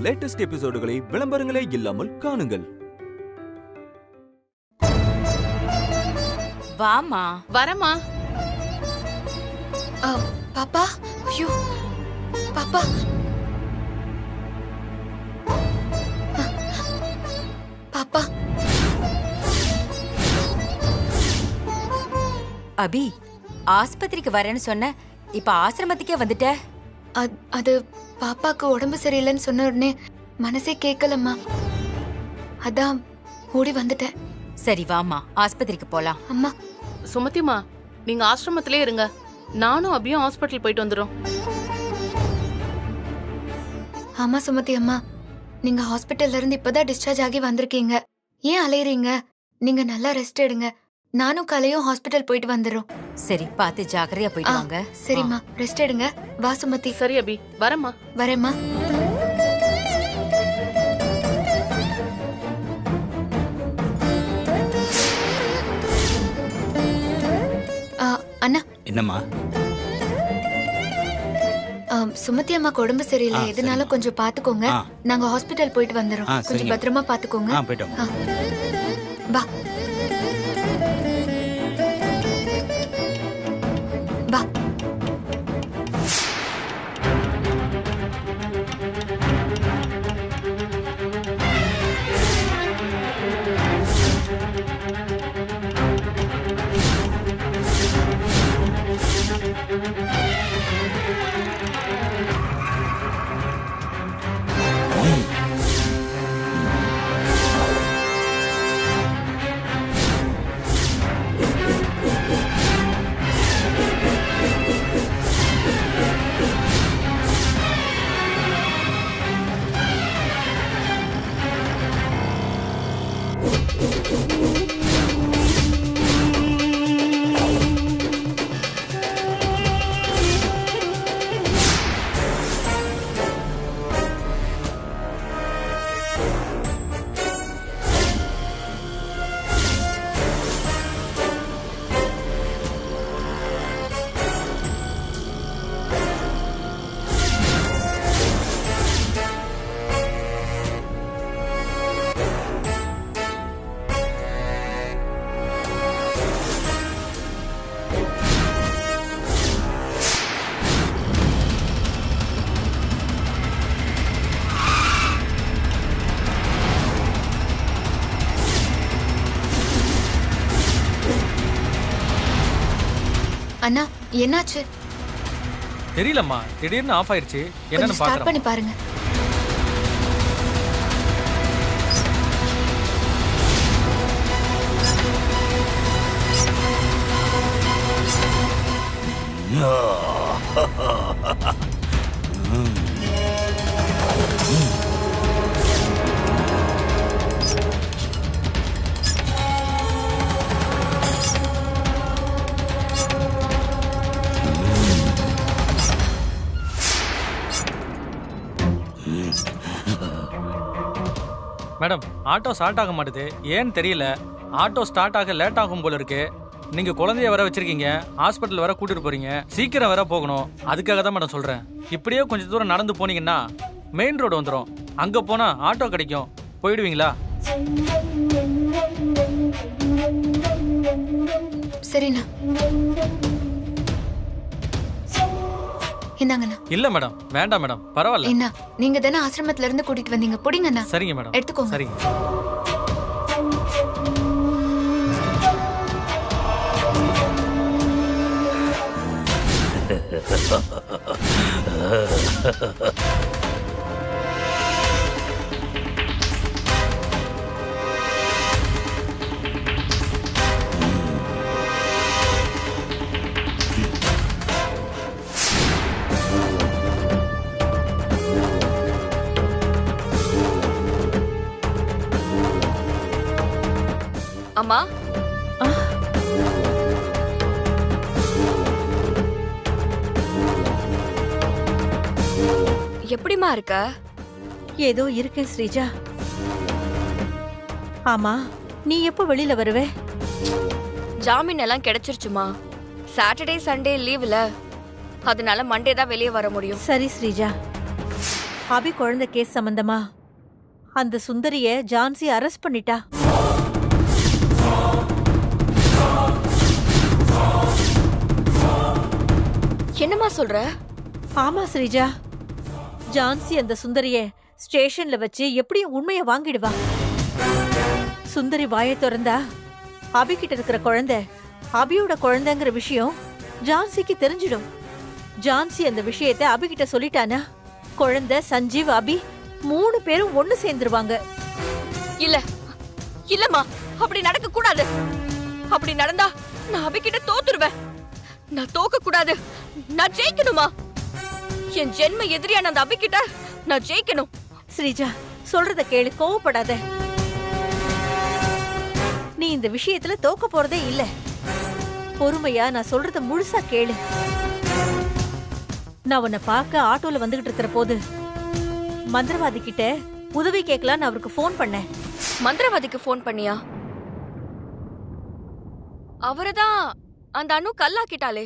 Latest எபிசோடுகளை விளம்பரங்களே இல்லாமல் காணுங்கள். வாமா. வரமா. பாப்பா. ஐயோ பாப்பா. பாப்பா. அபி, ஆஸ்பத்திரிக்கு வரேன்னு சொன்ன, இப்ப ஆசிரமத்துக்கே வந்துட்ட. அது பாப்பாக்கு உடம்பு சரியில்லைன்னு சொன்ன உடனே மனசே கேட்கலம்மா, அதான் ஓடி வந்துட்டேன். சரி வாமா, ஆஸ்பத்திரிக்கு போலாம். அம்மா. சுமதிமா, நீங்க ஆசிரமத்திலே இருங்க, நானும் அபியும் ஹாஸ்பிட்டல் போயிட்டு வந்துடும். ஆமா சுமதி அம்மா, நீங்க ஹாஸ்பிட்டல்ல இருந்து இப்பதான் டிஸ்சார்ஜ் ஆகி வந்திருக்கீங்க. ஏன் அலையறீங்க? நீங்க நல்லா ரெஸ்ட் எடுங்க. நானும் கலையும் ஹாஸ்பிட்டல் போயிட்டு வந்துடுறோம். சரி, பார்த்து ஜாக்கிரதையா போயிட்டு வாங்க. சரிம்மா, ரெஸ்ட் எடுங்க. வா சுமதி. சரி அபி, வரமா. வரேம்மா. அண்ணா. என்னம்மா? சுமதி அம்மாக்கு உடம்பு சரியில்லை, எதுனாலும் கொஞ்சம் பாத்துக்கோங்க. நாங்க ஹாஸ்பிட்டல் போயிட்டு வந்துடுறோம். கொஞ்சம் பத்திரமா பாத்துக்கோங்க. வா வா. அண்ணா, என்னாச்சு? தெரியலம்மா, திடீர்னு ஆஃப் ஆயிருச்சு. என்னன்னு ஸ்டார்ட் பண்ணி பாருங்க. மேடம், ஆட்டோ ஸ்டார்ட் ஆக மாட்டுது, ஏன்னு தெரியல. ஆட்டோ ஸ்டார்ட் ஆக லேட் ஆகும் போல இருக்கு. நீங்க குழந்தைய வர வச்சிருக்கீங்க, ஹாஸ்பிட்டல் வர கூட்டிட்டு போறீங்க, சீக்கிரம் வர போகணும். அதுக்காக தான் மேடம் சொல்றேன். இப்படியே கொஞ்சம் தூரம் நடந்து போனீங்கன்னா மெயின் ரோடு வந்துடும். அங்க போனா ஆட்டோ கிடைக்கும். போயிடுவீங்களா? சரிண்ணா. இந்தாங்கண்ணா. இல்ல மேடம், வேண்டாம் மேடம், பரவாயில்ல. என்ன, நீங்க தானே ஆசிரமத்துல இருந்து கூட்டிட்டு வந்தீங்க, புடிங்கண்ணா. சரிங்க மேடம், எடுத்துக்கோங்க. சரிங்க. அம்மா. எப்படிமா இருக்க? ஏதோ இருக்கேன் ஸ்ரீஜா. ஆமா, நீ எப்போ வெளியில வருவே? ஜாமீன் எல்லாம் கிடைச்சிருச்சுமா. சாட்டர்டே சண்டே லீவ்ல, அதனால மண்டே தான் வெளியே வர முடியும். சரி ஸ்ரீஜா. அபி குழந்தை கேஸ் சம்பந்தமா அந்த சுந்தரிய ஜான்சி அரெஸ்ட் பண்ணிட்டா. என்னம்மா சொல்ற? ஆமா ஸ்ரீஜா, ஜான்சி அந்த சுந்தரிய ஸ்டேஷன்ல வச்சு எப்படியும் உண்மையை வாங்கிடுவா. சுந்தரி வாயை திறந்தா அபி கிட்ட இருக்கிற குழந்தை அபியோட குழந்தைங்கிற விஷயம் ஜான்சிக்கு தெரிஞ்சிடும். ஜான்சி அந்த விஷயத்தை அபி கிட்ட சொல்லிட்டானா குழந்தை, சஞ்சீவ், அபி 3 பேரும் ஒண்ணு சேர்ந்துருவாங்க. இல்ல இல்லம்மா, அப்படி நடக்க கூடாது. அப்படி நடந்தா நான் அபிகிட்ட தோத்துருவேன். நான் தோக்க கூடாது, நான் ஜெயிக்கணுமா? என் ஜென்ம எதிரியான அந்த அபிகிட்ட நான் ஜெயிக்கணும். ஸ்ரீஜா, சொல்றத கேளு, கோவப்படாத. நீ இந்த விஷயத்துல தோக்க போறதே இல்ல. பொறுமையா நான் சொல்றத முழுசா கேளு. நான் உன்னை பார்க்க ஆட்டோல வந்துகிட்டு இருக்கிற போது மந்திரவாதி கிட்ட உதவி கேட்கலான்னு அவருக்கு போன் பண்ணேன். மந்திரவாதிக்கு போன் பண்ணியா? அவரதான் அந்த அணு கல்லாக்கிட்டாளே.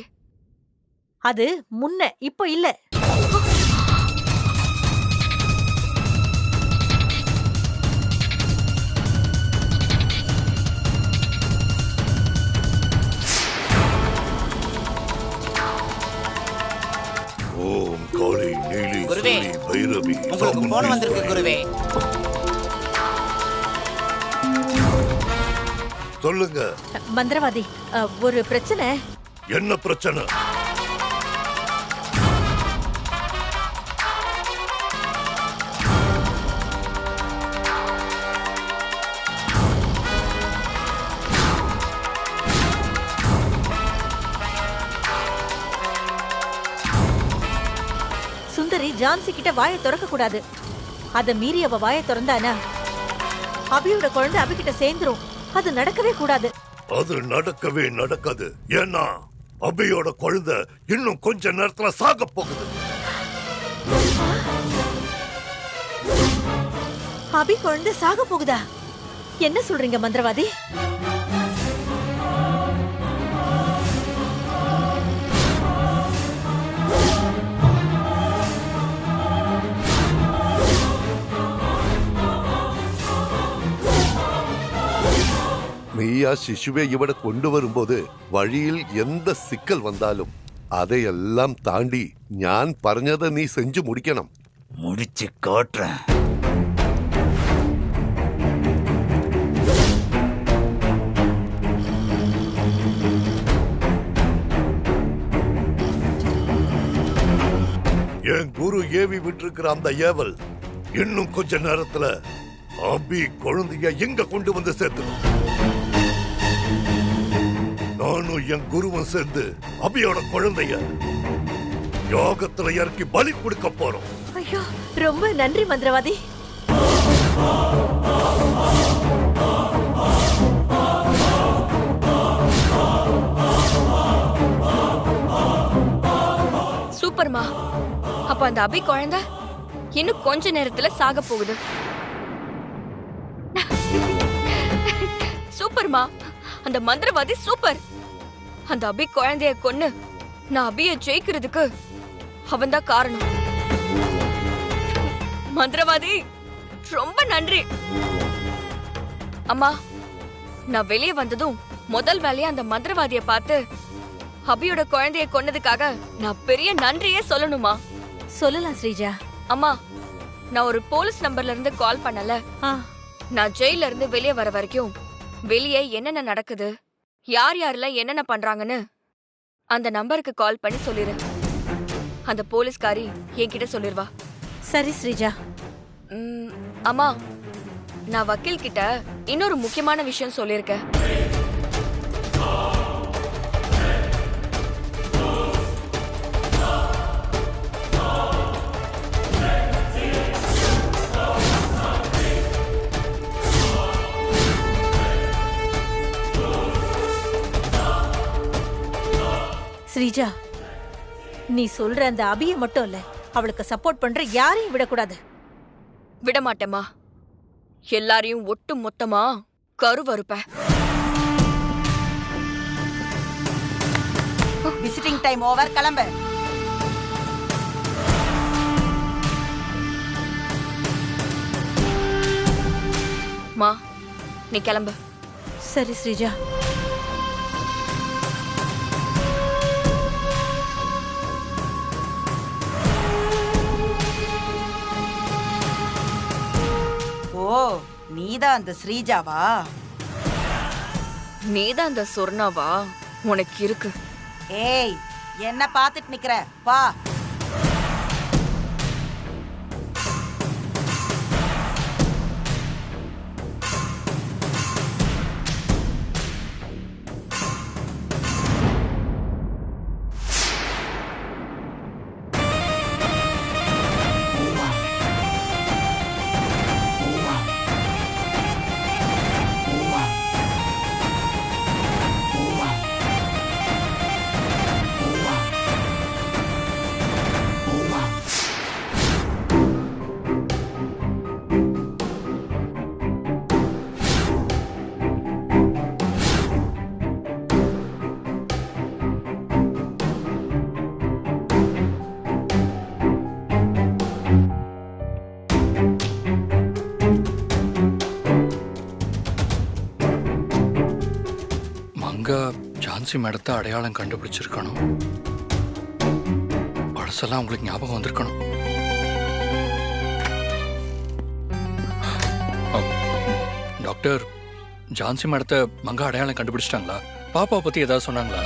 அது முன்ன, இப்ப இல்ல. ஓம் காளி நீலி குருவே, பைரவி உங்களுக்கு போன் வந்திருக்கு குருவே. சொல்லுங்க. மந்திரவாதி, ஒரு பிரச்சனை. என்ன பிரச்சனை? சுந்தரி ஜான்சி கிட்ட வாயை திறக்க கூடாது. அத மீறி அவ வாயை திறந்தானா அபியோட குழந்தை அபிகிட்ட சேர்ந்துரும். அது நடக்கவே கூடாது. அது நடக்கவே நடக்காது. ஏன்னா அபியோட குழந்தை இன்னும் கொஞ்ச நேரத்துல சாக போகுது. அபி குழந்தை சாக போகுதா? என்ன சொல்றீங்க மந்திரவாதி? மெய்யா சிசுவை இவட கொண்டு வரும்போது வழியில் எந்த சிக்கல் வந்தாலும் அதையெல்லாம் தாண்டி ஞான் പറഞ്ഞதை நீ செஞ்சு முடிக்கணும். முடிச்சு காட்டுறேன். என் குரு ஏவி விட்டிருக்கிற அந்த ஏவல் இன்னும் கொஞ்ச நேரத்துல அபி குழந்தைய எங்க கொண்டு வந்து சேர்த்துடும். நானும் என் குருவும் சேர்ந்து அபியோட குழந்தைய யோகத்துல இறக்கி பலி கொடுக்க போறோம். ஐயோ, ரொம்ப நன்றி மந்திரவாதி. சூப்பர்மா. அப்ப அந்த அபி குழந்தை இன்னும் கொஞ்ச நேரத்துல சாக போகுது. சூப்பர்மா, அந்த மந்திரவாதி சூப்பர். அந்த அபி குழந்தைய கொன்னு நான் அபிய ஜெயிக்கிறதுக்கு அவன்தான் காரணம். மந்திரவாதி ரொம்ப நன்றி. அம்மா, நான் வெளியே வந்ததும் முதல் வேலையா அந்த மந்திரவாதிய பார்த்து அபியோட குழந்தைய கொன்னதுக்காக நான் பெரிய நன்றியே சொல்லணுமா? சொல்லலாம் ஸ்ரீஜா. அம்மா, நான் ஒரு போலீஸ் நம்பர்ல இருந்து கால் பண்ணல. நான் ஜெயில இருந்து வெளியே வர வரைக்கும் வெளியே என்னென்ன நடக்குது, யார் யாரெல்லாம் என்னென்ன பண்றாங்கன்னு அந்த நம்பருக்கு கால் பண்ணி சொல்லிரு. அந்த போலீஸ்காரி என்கிட்ட சொல்லிருவா. சரி ஸ்ரீஜா. அம்மா, நான் வக்கீல் கிட்ட இன்னொரு முக்கியமான விஷயம் சொல்லியிருக்கேன். ஸ்ரீஜா, நீ சொல்ற அந்த அபிய மட்டும் இல்ல, அவளுக்கு சப்போர்ட் பண்ற யாரையும் விடக்கூடாது. விட மாட்டேமா. எல்லாரையும் ஒட்டு மொத்தமா கருவறுப்பேன். விசிட்டிங் டைம் ஓவர், கிளம்பு. மா நீ கிளம்பு. சரி ஸ்ரீஜா. ஓ, நீதான் அந்த ஸ்ரீஜாவா? நீதான் அந்த சொர்ணாவா? உனக்கு இருக்கு. ஏய், என்ன பாத்துட்டு நிக்கிற? வா. ஜான்சி மேடத்தை அடையாளம் கண்டுபிடிச்சிருக்கணும். பழசெல்லாம் உங்களுக்கு ஞாபகம் வந்திருக்கணும். டாக்டர், ஜான்சி மேடத்தை மங்கா அடையாளம் கண்டுபிடிச்சிட்டாங்களா? பாப்பாவை பத்தி ஏதாவது சொன்னாங்களா?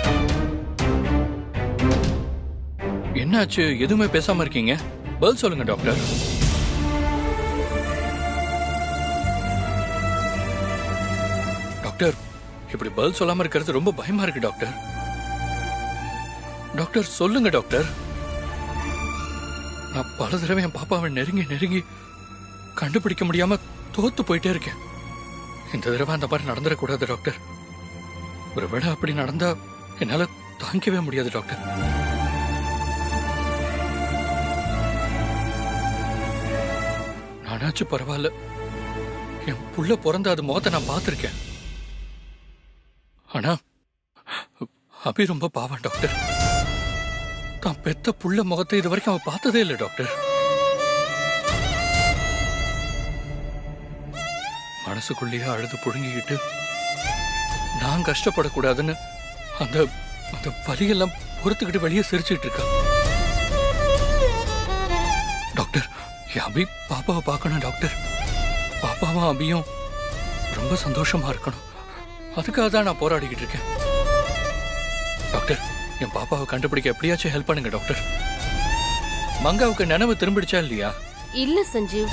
என்னாச்சு? எதுவுமே பேசாம இருக்கீங்க. பதில் சொல்லுங்க டாக்டர். டாக்டர், இப்படி பதில் சொல்லாம இருக்கிறது ரொம்ப பயமா இருக்கு டாக்டர். டாக்டர் சொல்லுங்க டாக்டர். நான் பல தடவை என் பாப்பாவை நெருங்கி நெருங்கி கண்டுபிடிக்க முடியாம தோத்து போயிட்டே இருக்கேன். இந்த தடவை அந்த மாதிரி நடந்துடக்கூடாது டாக்டர். ஒருவேளை அப்படி நடந்தா என்னால தாங்கிக்கவே முடியாது டாக்டர். நானாச்சும் பரவாயில்ல, என் புள்ள பிறந்த அது முகத்தை நான் பார்த்திருக்கேன். ஆனா அபி ரொம்ப பாவம் டாக்டர். தான் பெத்த புள்ள முகத்தை இது வரைக்கும் அவ பார்த்ததே இல்லை டாக்டர். மனசுக்குள்ளேயே அழுது புடுங்கிக்கிட்டு நான் கஷ்டப்படக்கூடாதுன்னு அந்த அந்த வலியெல்லாம் பொறுத்துக்கிட்டு வெளியே சிரிச்சுட்டு இருக்கா. டாக்டர், அபி பாப்பாவை பார்க்கணும் டாக்டர். பாப்பாவும் அபியும் ரொம்ப சந்தோஷமா இருக்கணும். அதுக்காக தான் நான் போராடிக்கிட்டு இருக்கேன். டாக்டர், என் பாப்பாவை கண்டுபிடிக்க எப்படியாச்சும் ஹெல்ப் பண்ணுங்க டாக்டர். மங்காவுக்கு நினைவு திரும்பிடுச்சா இல்லையா? இல்ல சஞ்சீவ்.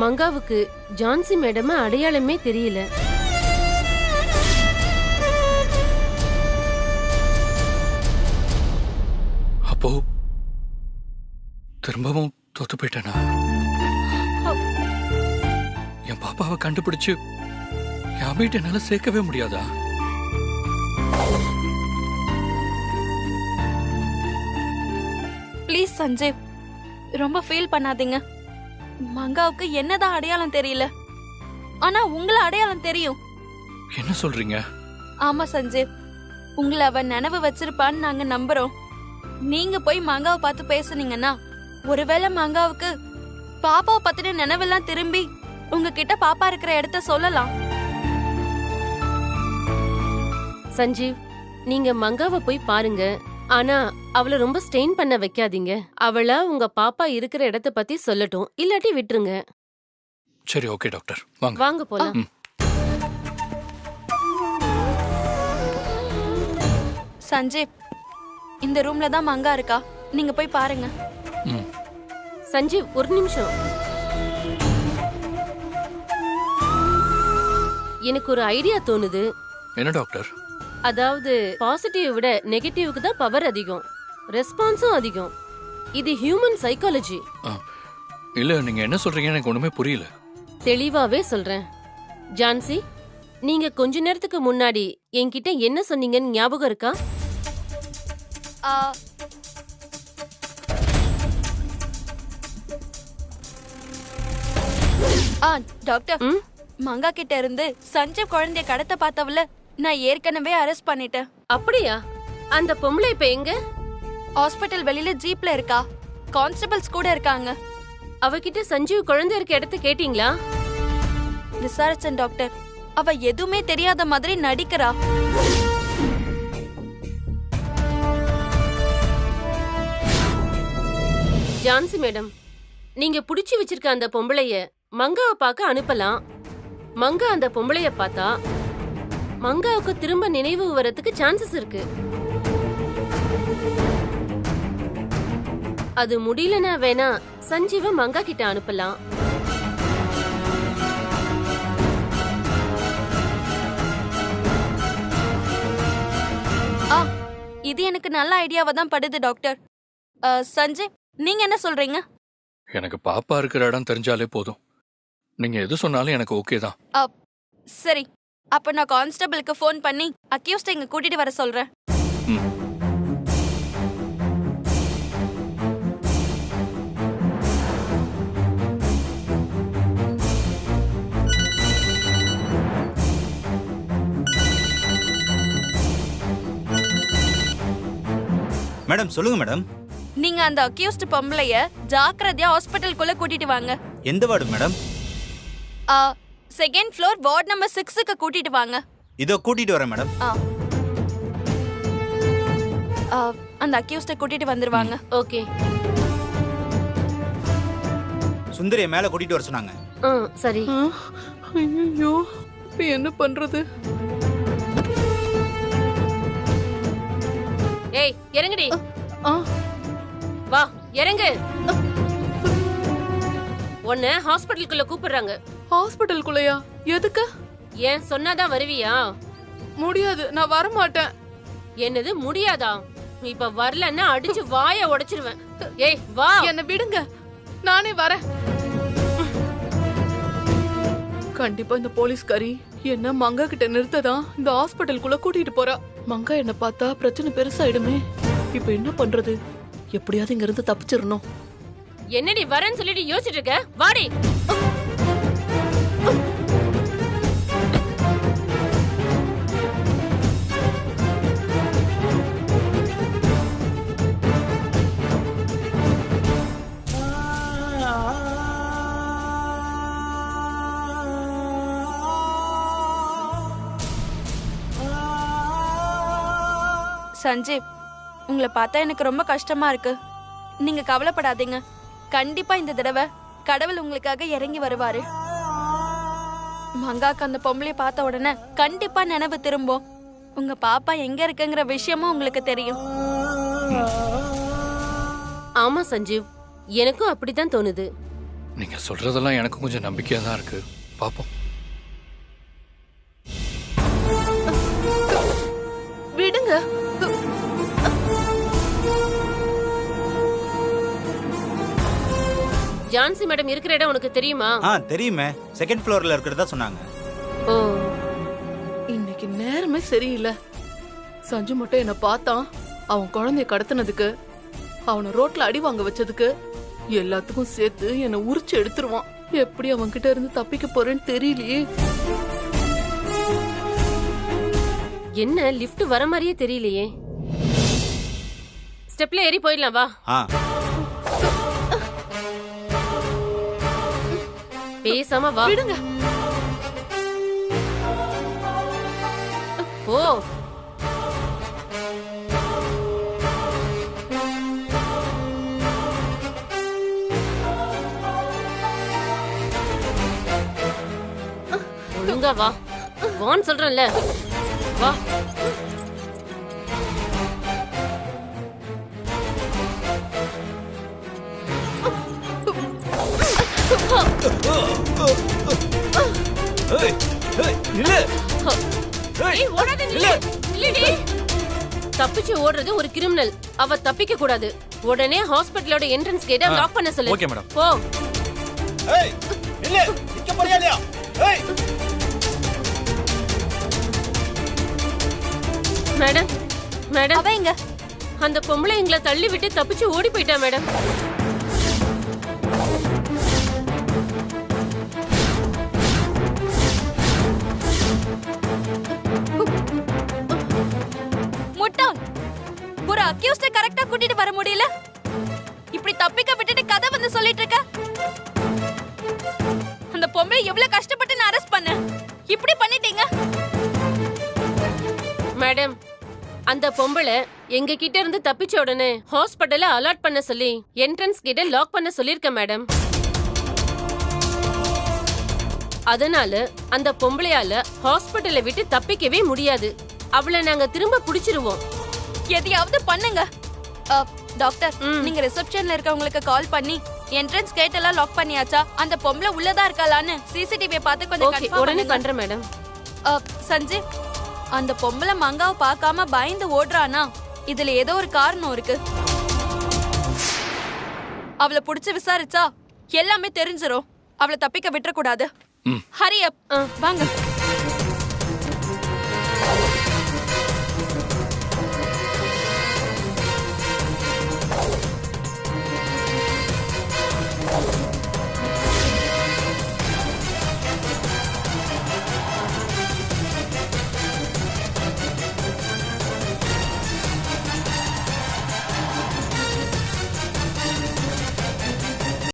மங்காவுக்கு ஜான்சி மேடம் அடையாளமே தெரியல. அப்போ திரும்பவும் தோத்து போயிட்டேனா? என் பாப்பாவை கண்டுபிடிச்சு என் அபிட்ட என்னால சேர்க்கவே முடியாதா? ப்ளீஸ் சஞ்சீவ், ரொம்ப ஃபீல் பண்ணாதீங்க. மங்காவுக்கு என்னதான் அடையாளம் தெரியல, ஆனா உங்களை அடையாளம் தெரியும். என்ன சொல்றீங்க? ஆமா சஞ்சீவ், உங்களை அவ நினைவு வச்சிருப்பான்னு நாங்க நம்புறோம். நீங்க போய் மங்காவை பார்த்து பேசுனீங்கன்னா ஒருவேளை மங்காவுக்கு பாப்பாவை பத்தின நினைவெல்லாம் திரும்பி உங்ககிட்ட பாப்பா இருக்கிற இடத்த சொல்லலாம். சஞ்சீவ், நீங்க மங்காவை போய் பாருங்க. ஆனா அவளை ரொம்ப ஸ்டெயின் பண்ண வைக்காதீங்க. அவள உங்க பாப்பா இருக்கிற இடத்த பத்தி சொல்லட்டும், இல்லாட்டி விட்டுருங்க. சரி, ஓகே டாக்டர், வாங்க வாங்க போலாம். சஞ்சீவ், இந்த ரூம்ல தான் மங்கா இருக்கா, நீங்க போய் பாருங்க. சஞ்சீவ், ஒரு நிமிஷம். எனக்கு ஒரு ஐடியா தோணுது. என்ன டாக்டர்? அதாவது பாசிட்டிவ் விட நெகட்டிவ்க்கு தான் பவர் அதிகம், ரெஸ்பான்ஸும் அதிகம். இது ஹியூமன் சைக்காலஜி. இல்ல, நீங்க என்ன சொல்றீங்க எனக்கு ஒண்ணுமே புரியல. தெளிவாவே சொல்றேன். ஜான்சி, நீங்க கொஞ்ச நேரத்துக்கு முன்னாடி என்கிட்ட என்ன சொன்னீங்கன்னு ஞாபகம் இருக்கா? டாக்டர், மங்கா கிட்ட இருந்து சஞ்சீவ் குழந்தைய கடத்த பார்த்தவள நான் ஏற்கனவே அரெஸ்ட் பண்ணிட்டேன். அப்படியா? அந்த பொம்பளை இப்ப எங்க? ஹாஸ்பிட்டல் வெளியில ஜீப்ல இருக்கா. கான்ஸ்டபிள்ஸ் கூட இருக்காங்க. அவகிட்ட சஞ்சீவ் குழந்தை இருக்க இடத்த கேட்டீங்களா? விசாரிச்சேன் டாக்டர். அவ எதுவுமே தெரியாத மாதிரி நடிக்கிறா. ஜான்சி மேடம், நீங்க புடிச்சு வச்சிருக்க அந்த பொம்பளைய மங்காவை பார்க்க அனுப்பலாம். மங்கா அந்த பொம்பளைய பார்த்தா மங்காவுக்கு திரும்ப நினைவு வரதுக்கு சான்சஸ் இருக்கு. அது முடியலனா வேணா சஞ்சீவ மங்கா கிட்ட அனுப்பலாம். இது எனக்கு நல்ல ஐடியாவா தான் படுது டாக்டர். சஞ்சய், நீங்க என்ன சொல்றீங்க? எனக்கு பாப்பா இருக்கிற இடம் தெரிஞ்சாலே போதும். நீங்க எது சொன்னாலும் எனக்கு ஓகே தான். சரி, அப்ப நான் கான்ஸ்டபிளுக்கு ஃபோன் பண்ணி அக்யூஸ்ட இங்க கூட்டிட்டு வர சொல்றேன். மேடம் சொல்லுங்க மேடம். நீங்க அந்த அக்யூஸ்ட் பொம்பளைய ஜாக்கிரதையா ஹாஸ்பிடலுக்குள்ள கூட்டிட்டு வாங்க. எந்த ward madam? Second floor ward number 6க்கு கூட்டிட்டு வாங்க. இதோ கூட்டிட்டு வரேன் மேடம். அந்த அக்யூஸ்ட கூட்டிட்டு வந்துருவாங்க. ஓகே. சுந்தரிய மேல கூட்டிட்டு வர சொன்னாங்க. சரி. ஐயோ, என்ன பண்றது? ஏய், இறங்குடி. வா, இறங்கு. உன்னை ஹாஸ்பிடலுக்குள்ள கூப்பிடுறாங்க. ஹாஸ்பிடலுக்குள்ளயா? எதுக்கு? ஏன் சொன்னாதான் வருவியா? முடியாது, நான் வர மாட்டேன். என்னது முடியாதா? இப்ப வரலன்னா அடிச்சு வாய உடைச்சிருவேன். ஏய் வா. என்ன விடுங்க, நானே வரேன். கண்டிப்பா இந்த போலீஸ்காரி என்ன மங்கா கிட்ட நிறுத்ததான் இந்த ஹாஸ்பிடலுக்குள்ள கூட்டிட்டு போறா. மங்கா என்ன பார்த்தா பிரச்சனை பெருசாயிடுமே. இப்ப என்ன பண்றது? எப்படியாவது இங்க இருந்து தப்பிச்சிடணும். என்னடி வரேன்னு சொல்லிட்டு யோசிச்சுட்டு இருக்க? வாடி. சஞ்சீவ், உங்களை பார்த்தா எனக்கு ரொம்ப கஷ்டமா இருக்கு. நீங்க கவலைப்படாதீங்க. கண்டிப்பா இந்த தடவை கடவுள் உங்களுக்காக இறங்கி வருவாரு. மங்காக்கு அந்த பொம்பளைய பார்த்த உடனே கண்டிப்பா நினைவு திரும்பும். உங்க பாப்பா எங்க இருக்குங்கிற விஷயமும் உங்களுக்கு தெரியும். ஆமா சஞ்சீவ், எனக்கும் அப்படித்தான் தோணுது. நீங்க சொல்றதெல்லாம் எனக்கு கொஞ்சம் நம்பிக்கையா தான் இருக்கு. பாப்போம். விடுங்க. ஜான்சி மேடம் இருக்கிற இடம் உனக்கு தெரியுமா? தெரியுமே. செகண்ட் ஃப்ளோர்ல இருக்கிறதா சொன்னாங்க. ஓ, இன்னைக்கு நேரமே சரியில்லை. சஞ்சு மட்டும் என்ன பார்த்தான். அவன் குழந்தைய கடத்தினதுக்கு, அவனை ரோட்ல அடி வாங்க வச்சதுக்கு, எல்லாத்துக்கும் சேர்த்து என்னை உரிச்சு எடுத்துருவான். எப்படி அவன் கிட்ட இருந்து தப்பிக்க போறேன்னு தெரியலையே. என்ன லிஃப்ட் வர மாதிரியே தெரியலையே. ஸ்டெப்ல ஏறி போயிடலாம் வா. பேசாம வா. விடுங்க. ஓ, ஒழுங்கா வா. வான்னு சொல்றேன்ல, வா. தப்பிச்சு ஓடுறது ஒரு கிரிமினல். அவ தப்பிக்க கூடாது. உடனே ஹாஸ்பிடலோட என்ட்ரன்ஸ் கேட்ட லாக் பண்ண சொல்லு. Okay madam. போ. ஏய், நில்லு. நிக்க போறியா இல்லையா? ஏய். Madam, madam. அவ எங்க? அந்த பொம்பளை எங்களை தள்ளி விட்டு தப்பிச்சு ஓடி போயிட்டா மேடம். முட்டாள், ஒரு அக்யூஸ்ட கரெக்டா கூட்டிட்டு வர முடியல. இப்படி தப்பிக்க விட்டுட்டு கதை வந்து சொல்லிட்டு இருக்க? அந்த பொம்பளை எவ்வளவு கஷ்டப்பட்டு நான் அரெஸ்ட் பண்ணேன், இப்படி பண்ணிட்டீங்க. மேடம், அந்த பொம்பளை எங்க கிட்ட இருந்து தப்பிச்ச உடனே ஹாஸ்பிடல்ல அலர்ட் பண்ண சொல்லி என்ட்ரன்ஸ் கிட்ட லாக் பண்ண சொல்லிருக்க மேடம். அதனால அந்த பொம்பளையால ஹாஸ்பிடலை விட்டு தப்பிக்கவே முடியாது. அவளை நாங்க திரும்ப புடிச்சிருவோம். எதையாவது பண்ணுங்க. டாக்டர், நீங்க ரிசப்ஷன்ல இருக்கவங்களுக்கு கால் பண்ணி என்ட்ரன்ஸ் கேட் எல்லாம் லாக் பண்ணியாச்சா, அந்த பொம்பளை உள்ளதா இருக்காளான்னு சிசிடிவி பார்த்து கொஞ்சம் கன்ஃபார்ம் உடனே பண்ணுங்க. பண்றேன் மேடம். சஞ்சீவ், அந்த பொம்பளை மங்காவை பார்க்காம பயந்து ஓடுறானா, இதுல ஏதோ ஒரு காரணம் இருக்கு. அவளை புடிச்சு விசாரிச்சா எல்லாமே தெரிஞ்சிரும். அவளை தப்பிக்க விட்டுற கூடாது. ஹரி அப், வாங்க.